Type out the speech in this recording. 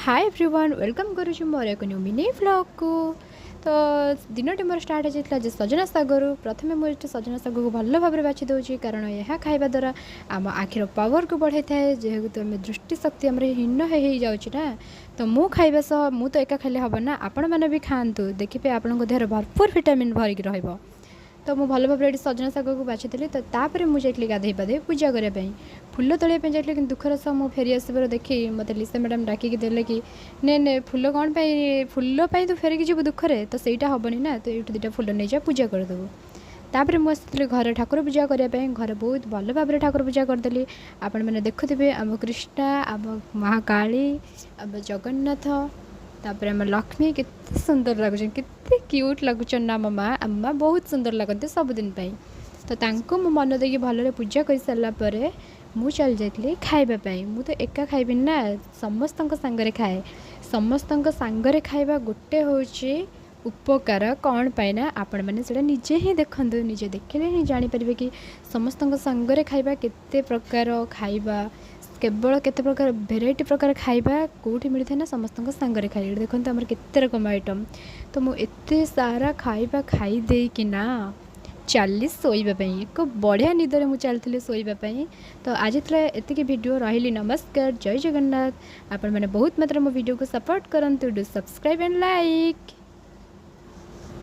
Hi everyone welcome करुछु मोर एक new mini vlog को। तो दिनटी मोर स्टार्ट हो जाता जे सजना सागर प्रथमे मुझे सजना साग को भल भाव में बाछि दूसरी कारण यह खाइबा द्वारा आम आखिर पावर को बढ़ाई थाए जेहेतु आम दृष्टि शक्ति आम हीन हो जाऊँच ना। तो मु खाइबा सह मु तो एका खाइले हम ना आपण मैंने भी खातु देखिए आपन देहर भरपूर विटामिन भरिक रहिबो। तो मुझे भल भाव ये सजना शाग को बाछी तो तापर मुझे गाधे पाधे पूजा करने फुल तोड़ाई जाइए कि दुखर सह मुझे फेरी आसबार देखी मत लिसा मैडम डाकिकी देले कि ने फुल कौन फुल तू फेरिकी जीव दुखरे तो सहीटा हेनी ना तो ये दुटा फुल नहीं जा पूजा करदेबू। तापर मुझे घर ठाकुर पूजा करने घर बहुत भल भाव में ठाकुर पूजा करदेली। आपण मैंने देखुवे आम कृष्णा आम महाकाली आम जगन्नाथ तापर आम लक्ष्मी केते सुंदर लगुच केते क्यूट लगुच आम माँ आम माँ बहुत सुंदर लगते सबुदिन तो तांको मो मन देकी भल पूजा कर सारापर मु चल जाइली खाइबापी। मु तो एका खाइबी ना समस्त सांगरे खाए समस्त सांगरे खाइबा गोटे होची उपकार कौन पाइना आपण मैंने से निजे ही देखु निजे देखले ही जानीपर कि समस्त सांगरे खाइबा केते प्रकार खाइबा केवल केते प्रकार भेराइटी प्रकार खाइबा कौटी मिलता है ना समस्त सांगरे खाइ देखो आम केते रकम आइटम। तो मुझे एते सारा खाइबा खाई देकिना चली शोवाई एक बढ़िया निदरे मुझे चलती शोवाई। तो आज एतिक वीडियो रही नमस्कार जय जगन्नाथ। आपण मैंने बहुत मात्रा मो वीडियो को सपोर्ट करंतु डू सब्सक्राइब एंड लाइक।